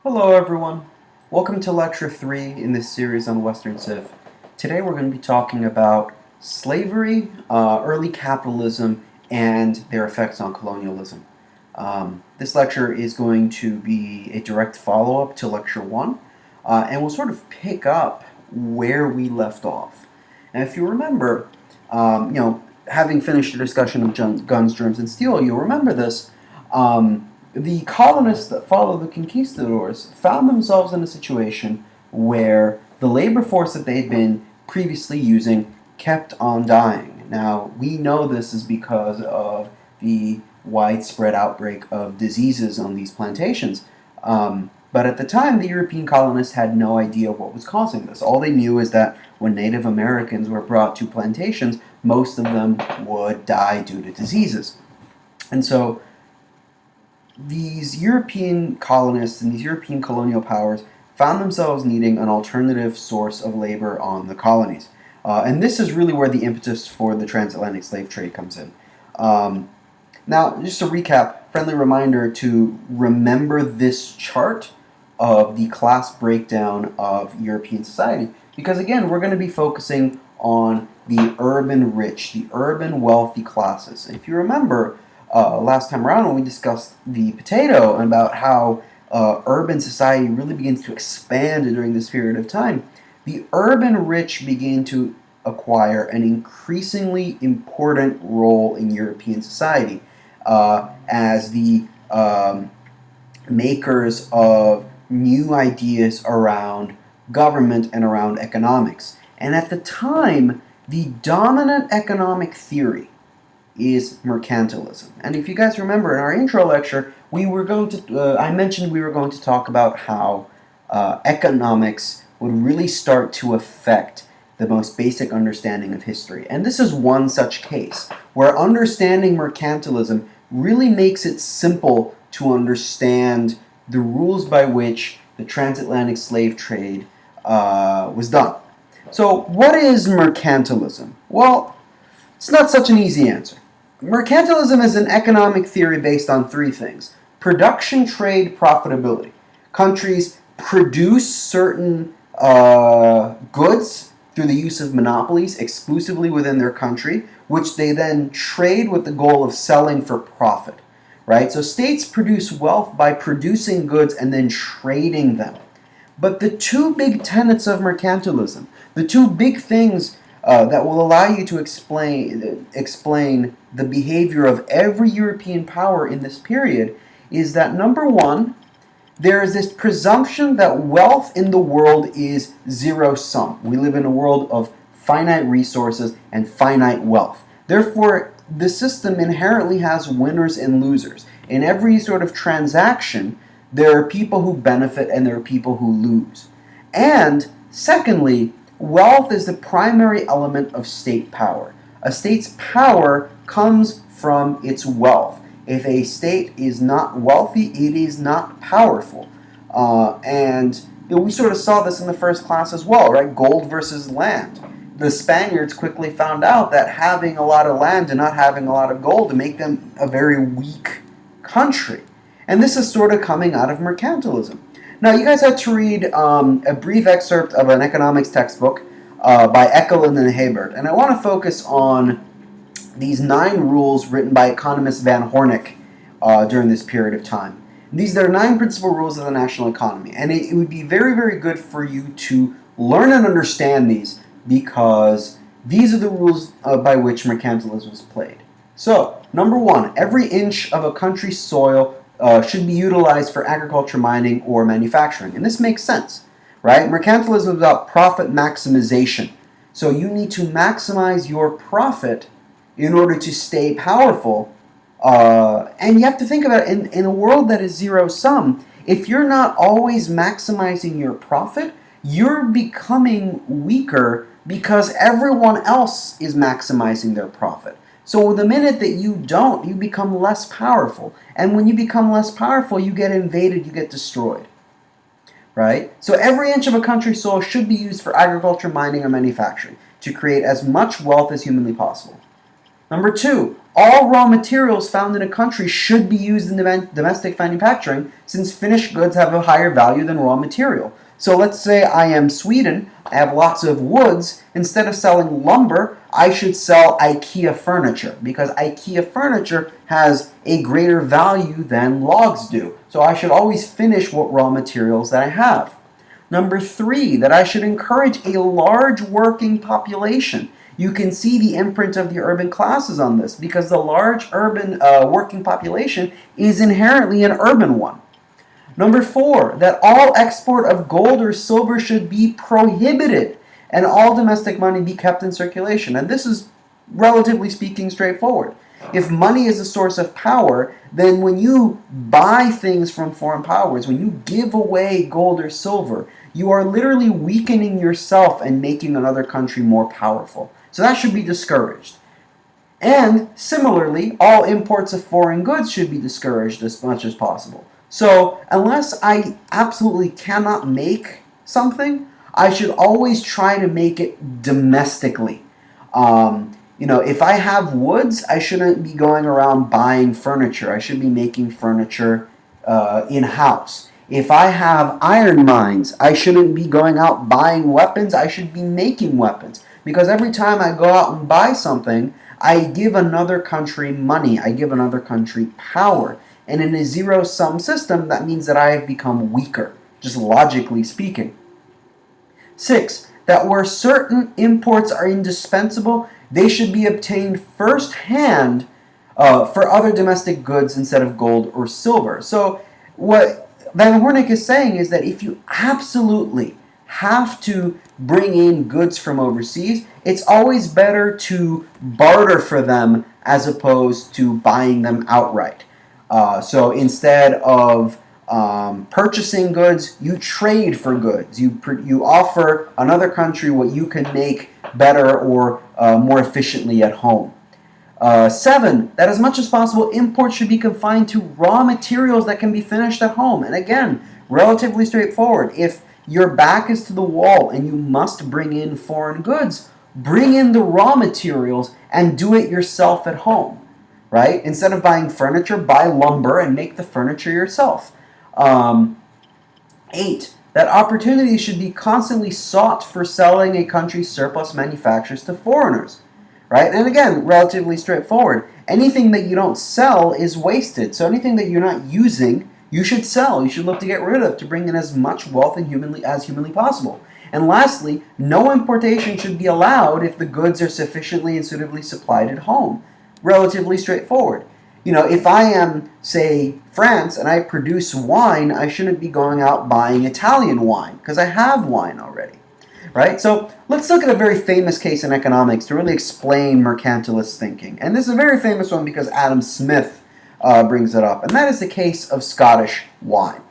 Hello everyone. Welcome to Lecture 3 in this series on Western Civ. Today we're going to be talking about slavery, early capitalism, and their effects on colonialism. This lecture is going to be a direct follow-up to Lecture 1, and we'll sort of pick up where we left off. And if you remember, having finished the discussion of guns, germs, and steel, you'll remember this. The colonists that followed the conquistadors found themselves in a situation where the labor force that they'd been previously using kept on dying. Now, we know this is because of the widespread outbreak of diseases on these plantations. But at the time, the European colonists had no idea what was causing this. All they knew is that when Native Americans were brought to plantations, most of them would die due to diseases. And so these European colonists and these European colonial powers found themselves needing an alternative source of labor on the colonies. And this is really where the impetus for the transatlantic slave trade comes in. Now, just to recap, friendly reminder to remember this chart of the class breakdown of European society. Because again, we're going to be focusing on the urban rich, the urban wealthy classes. If you remember, last time around when we discussed the potato and about how urban society really begins to expand during this period of time, the urban rich begin to acquire an increasingly important role in European society as the makers of new ideas around government and around economics. And at the time, the dominant economic theory is mercantilism. And if you guys remember in our intro lecture, I mentioned we were going to talk about how economics would really start to affect the most basic understanding of history. And this is one such case, where understanding mercantilism really makes it simple to understand the rules by which the transatlantic slave trade was done. So what is mercantilism? Well, it's not such an easy answer. Mercantilism is an economic theory based on three things: production, trade, profitability. Countries produce certain goods through the use of monopolies exclusively within their country, which they then trade with the goal of selling for profit. Right? So states produce wealth by producing goods and then trading them. But the two big tenets of mercantilism, the two big things that will allow you to explain the behavior of every European power in this period, is that number one, there is this presumption that wealth in the world is zero-sum. We live in a world of finite resources and finite wealth. Therefore, the system inherently has winners and losers. In every sort of transaction, there are people who benefit and there are people who lose. And secondly, wealth is the primary element of state power. A state's power comes from its wealth. If a state is not wealthy, it is not powerful. And we sort of saw this in the first class as well, right? Gold versus land. The Spaniards quickly found out that having a lot of land and not having a lot of gold to make them a very weak country. And this is sort of coming out of mercantilism. Now, you guys had to read a brief excerpt of an economics textbook by Ekelund and Hebert, and I want to focus on these 9 rules written by economist Van Hornick during this period of time. These are 9 principal rules of the national economy, and it would be very, very good for you to learn and understand these, because these are the rules by which mercantilism was played. So, number 1, every inch of a country's soil should be utilized for agriculture, mining, or manufacturing. And this makes sense, right? Mercantilism is about profit maximization. So you need to maximize your profit in order to stay powerful. And you have to think about it, in a world that is zero-sum, if you're not always maximizing your profit, you're becoming weaker because everyone else is maximizing their profit. So the minute that you don't, you become less powerful. And when you become less powerful, you get invaded, you get destroyed. Right? So every inch of a country's soil should be used for agriculture, mining, or manufacturing to create as much wealth as humanly possible. Number 2, all raw materials found in a country should be used in domestic manufacturing, since finished goods have a higher value than raw material. So let's say I am Sweden, I have lots of woods. Instead of selling lumber, I should sell IKEA furniture, because IKEA furniture has a greater value than logs do. So I should always finish what raw materials that I have. Number 3, that I should encourage a large working population. You can see the imprint of the urban classes on this, because the large urban working population is inherently an urban one. Number 4, that all export of gold or silver should be prohibited and all domestic money be kept in circulation. And this is, relatively speaking, straightforward. If money is a source of power, then when you buy things from foreign powers, when you give away gold or silver, you are literally weakening yourself and making another country more powerful. So that should be discouraged. And similarly, all imports of foreign goods should be discouraged as much as possible. So unless I absolutely cannot make something, I should always try to make it domestically. If I have woods, I shouldn't be going around buying furniture. I should be making furniture in-house. If I have iron mines, I shouldn't be going out buying weapons. I should be making weapons. Because every time I go out and buy something, I give another country money. I give another country power. And in a zero-sum system, that means that I have become weaker, just logically speaking. 6, that where certain imports are indispensable, they should be obtained first-hand for other domestic goods instead of gold or silver. So what Van Hornick is saying is that if you absolutely have to bring in goods from overseas, it's always better to barter for them as opposed to buying them outright. So instead of purchasing goods, you trade for goods. You offer another country what you can make better or more efficiently at home. 7, that as much as possible, imports should be confined to raw materials that can be finished at home. And again, relatively straightforward. If your back is to the wall and you must bring in foreign goods, bring in the raw materials and do it yourself at home, right? Instead of buying furniture, buy lumber and make the furniture yourself. 8, that opportunities should be constantly sought for selling a country's surplus manufactures to foreigners, right? And again, relatively straightforward. Anything that you don't sell is wasted. So anything that you're not using, you should sell. You should look to get rid of to bring in as much wealth as humanly possible. And lastly, no importation should be allowed if the goods are sufficiently and suitably supplied at home. Relatively straightforward. If I am, say, France and I produce wine, I shouldn't be going out buying Italian wine because I have wine already, right? So let's look at a very famous case in economics to really explain mercantilist thinking. And this is a very famous one because Adam Smith brings it up, and that is the case of Scottish wine.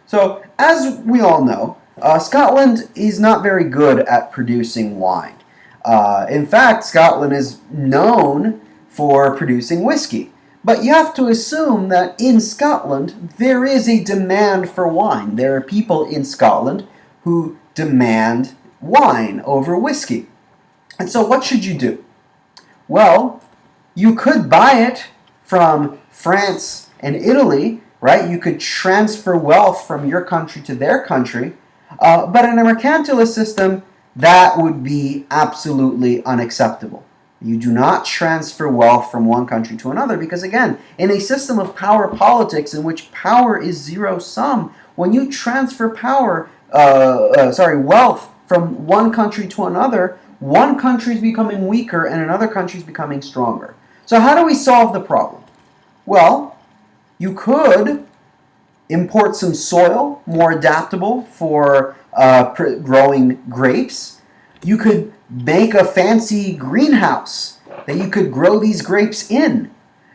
So as we all know, Scotland is not very good at producing wine. In fact, Scotland is known for producing whiskey. But you have to assume that in Scotland, there is a demand for wine. There are people in Scotland who demand wine over whiskey. And so what should you do? Well, you could buy it from France and Italy, right? You could transfer wealth from your country to their country. But in a mercantilist system, that would be absolutely unacceptable. You do not transfer wealth from one country to another because, again, in a system of power politics in which power is zero-sum, when you transfer wealth from one country to another, one country is becoming weaker and another country is becoming stronger. So how do we solve the problem? Well, you could import some soil, more adaptable for growing grapes. You could make a fancy greenhouse that you could grow these grapes in.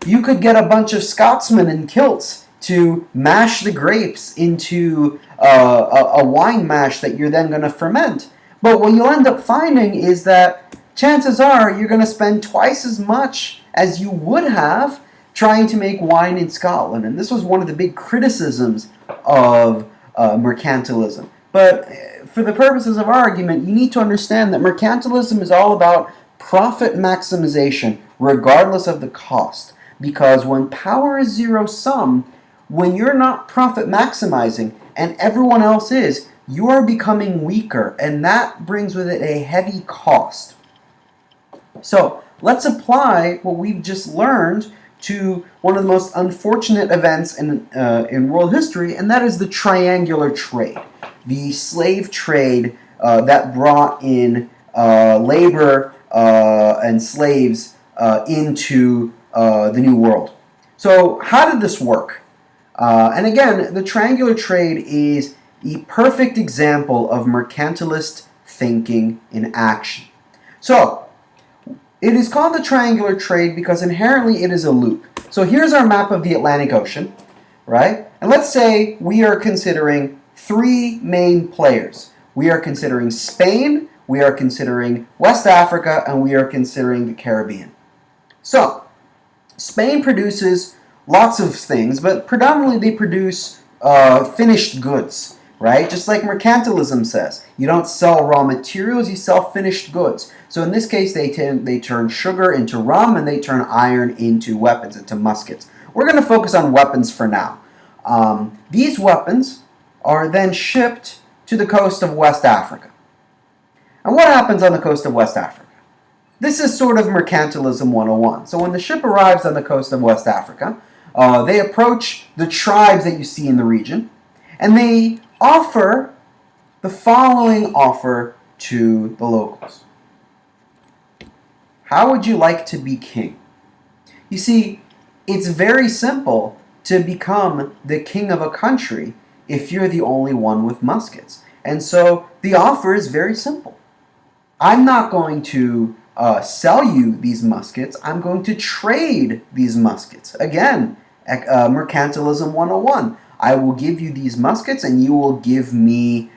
You could get a bunch of Scotsmen in kilts to mash the grapes into a wine mash that you're then going to ferment. But what you'll end up finding is that chances are you're going to spend twice as much as you would have trying to make wine in Scotland. And this was one of the big criticisms of mercantilism. But for the purposes of our argument, you need to understand that mercantilism is all about profit maximization regardless of the cost. Because when power is zero-sum, when you're not profit maximizing and everyone else is, you are becoming weaker, and that brings with it a heavy cost. So let's apply what we've just learned to one of the most unfortunate events in world history, and that is the triangular trade, the slave trade that brought in labor and slaves into the New World. So how did this work? And again, the triangular trade is the perfect example of mercantilist thinking in action. So it is called the triangular trade because inherently it is a loop. So here's our map of the Atlantic Ocean, right? And let's say we are considering three main players. We are considering Spain, we are considering West Africa, and we are considering the Caribbean. So Spain produces lots of things, but predominantly they produce finished goods, right? Just like mercantilism says. You don't sell raw materials, you sell finished goods. So in this case, they turn sugar into rum, and they turn iron into weapons, into muskets. We're going to focus on weapons for now. These weapons are then shipped to the coast of West Africa. And what happens on the coast of West Africa? This is sort of mercantilism 101. So when the ship arrives on the coast of West Africa, they approach the tribes that you see in the region, and they offer the following offer to the locals. How would you like to be king? You see, it's very simple to become the king of a country if you're the only one with muskets. And so the offer is very simple. I'm not going to sell you these muskets. I'm going to trade these muskets. Again, mercantilism 101. I will give you these muskets, and you will give me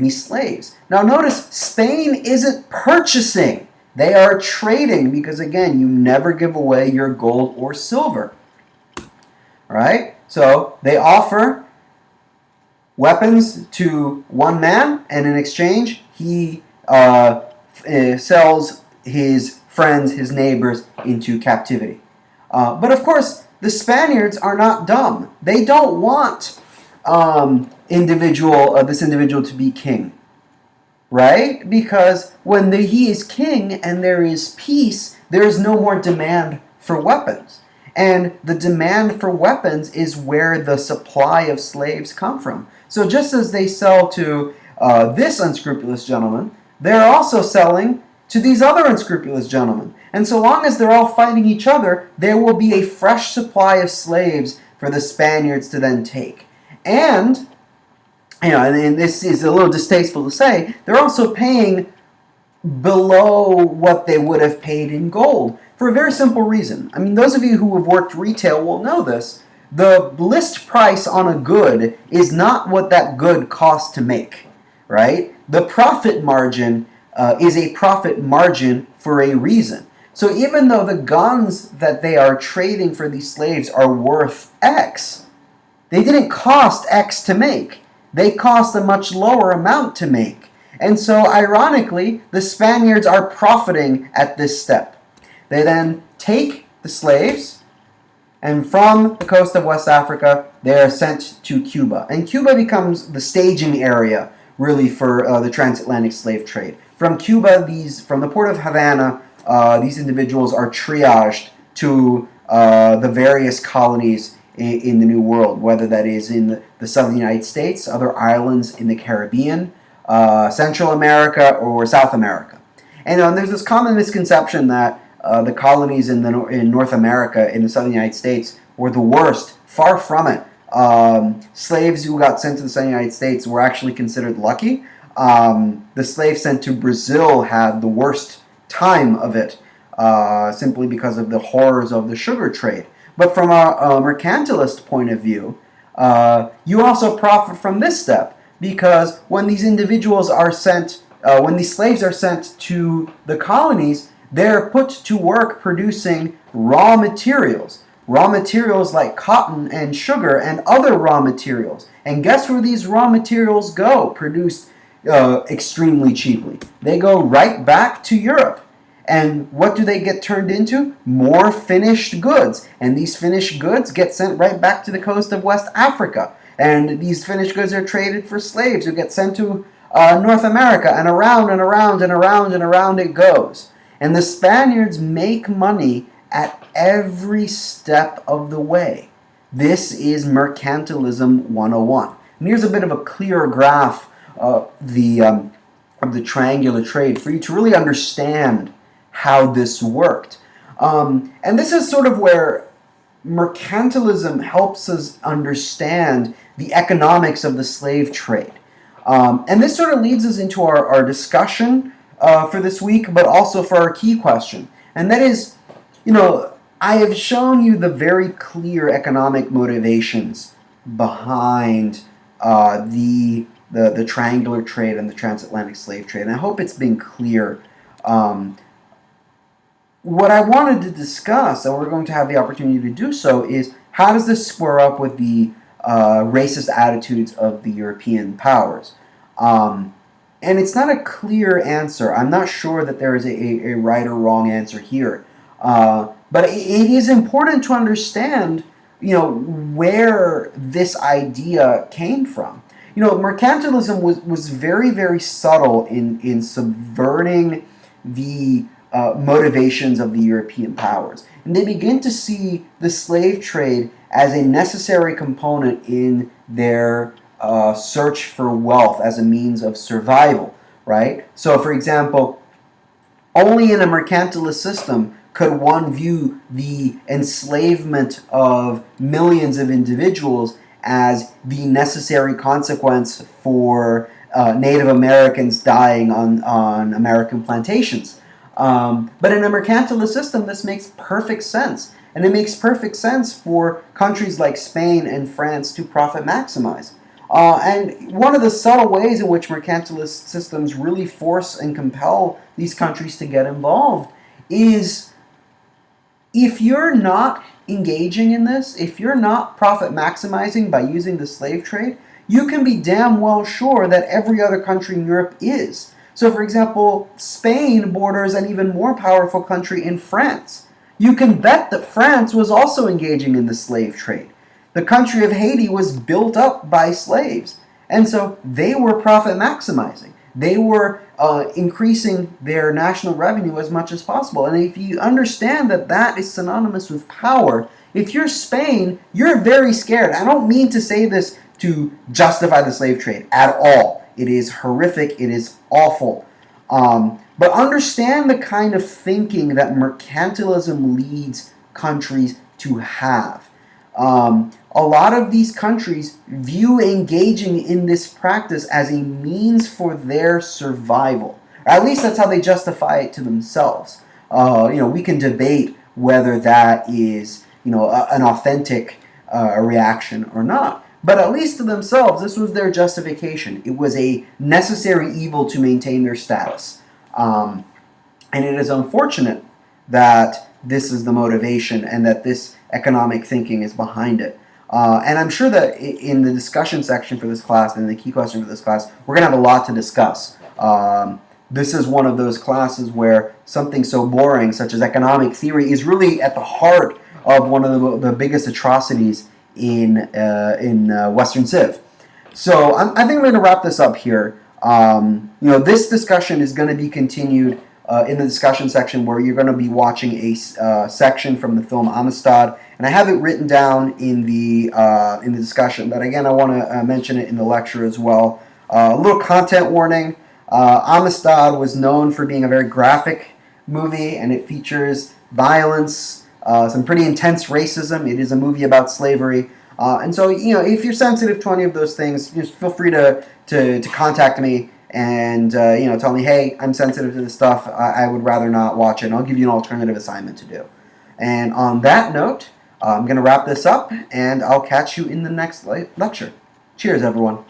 slaves. Now notice, Spain isn't purchasing. They are trading because, again, you never give away your gold or silver. Right? So they offer weapons to one man, and in exchange, he sells his friends, his neighbors, into captivity. But of course, the Spaniards are not dumb. They don't want this individual to be king. Right? Because when he is king and there is peace, there is no more demand for weapons. And the demand for weapons is where the supply of slaves come from. So just as they sell to this unscrupulous gentleman, they're also selling to these other unscrupulous gentlemen. And so long as they're all fighting each other, there will be a fresh supply of slaves for the Spaniards to then take. And and this is a little distasteful to say, they're also paying below what they would have paid in gold for a very simple reason. I mean, those of you who have worked retail will know this. The list price on a good is not what that good costs to make, right? The profit margin is a profit margin for a reason. So even though the guns that they are trading for these slaves are worth X, they didn't cost X to make. They cost a much lower amount to make. And so, ironically, the Spaniards are profiting at this step. They then take the slaves, and from the coast of West Africa, they are sent to Cuba. And Cuba becomes the staging area, really, for the transatlantic slave trade. From Cuba, from the port of Havana, these individuals are triaged to the various colonies in the New World, whether that is in the southern United States, other islands in the Caribbean, Central America, or South America. And there's this common misconception that the colonies in North America, in the southern United States, were the worst. Far from it. Slaves who got sent to the southern United States were actually considered lucky. The slaves sent to Brazil had the worst time of it, simply because of the horrors of the sugar trade. But from a mercantilist point of view, you also profit from this step, because when these individuals are sent, when these slaves are sent to the colonies, they're put to work producing raw materials like cotton and sugar and other raw materials. And guess where these raw materials go, produced extremely cheaply? They go right back to Europe. And what do they get turned into? More finished goods. And these finished goods get sent right back to the coast of West Africa. And these finished goods are traded for slaves who get sent to North America, and around and around and around and around it goes. And the Spaniards make money at every step of the way. This is Mercantilism 101. And here's a bit of a clearer graph of the triangular trade for you to really understand how this worked. And this is sort of where mercantilism helps us understand the economics of the slave trade. And this sort of leads us into our discussion for this week, but also for our key question. And that is, I have shown you the very clear economic motivations behind the triangular trade and the transatlantic slave trade. And I hope it's been clear. What I wanted to discuss, and we're going to have the opportunity to do so, is how does this square up with the racist attitudes of the European powers? And it's not a clear answer. I'm not sure that there is a right or wrong answer here. But it is important to understand, where this idea came from. Mercantilism was very, very subtle in subverting the motivations of the European powers. And they begin to see the slave trade as a necessary component in their search for wealth as a means of survival, right? So, for example, only in a mercantilist system could one view the enslavement of millions of individuals as the necessary consequence for Native Americans dying on American plantations. But in a mercantilist system, this makes perfect sense. And it makes perfect sense for countries like Spain and France to profit maximize. And one of the subtle ways in which mercantilist systems really force and compel these countries to get involved is, if you're not engaging in this, if you're not profit maximizing by using the slave trade, you can be damn well sure that every other country in Europe is. So, for example, Spain borders an even more powerful country in France. You can bet that France was also engaging in the slave trade. The country of Haiti was built up by slaves, and so they were profit maximizing. They were increasing their national revenue as much as possible. And if you understand that that is synonymous with power, if you're Spain, you're very scared. I don't mean to say this to justify the slave trade at all. It is horrific. It is awful. But understand the kind of thinking that mercantilism leads countries to have. A lot of these countries view engaging in this practice as a means for their survival. Or at least that's how they justify it to themselves. We can debate whether that is, an authentic reaction or not. But at least to themselves, this was their justification. It was a necessary evil to maintain their status. And it is unfortunate that this is the motivation and that this economic thinking is behind it. And I'm sure that in the discussion section for this class and the key question for this class, we're going to have a lot to discuss. This is one of those classes where something so boring, such as economic theory, is really at the heart of one of the biggest atrocities in Western Civ. So I think I'm going to wrap this up here. This discussion is going to be continued in the discussion section, where you're going to be watching a section from the film Amistad, and I have it written down in the discussion. But again, I want to mention it in the lecture as well. A little content warning: Amistad was known for being a very graphic movie, and it features violence, some pretty intense racism. It is a movie about slavery, and so if you're sensitive to any of those things, just feel free to contact me. And tell me, hey, I'm sensitive to this stuff. I would rather not watch it. And I'll give you an alternative assignment to do. And on that note, I'm going to wrap this up, and I'll catch you in the next lecture. Cheers, everyone.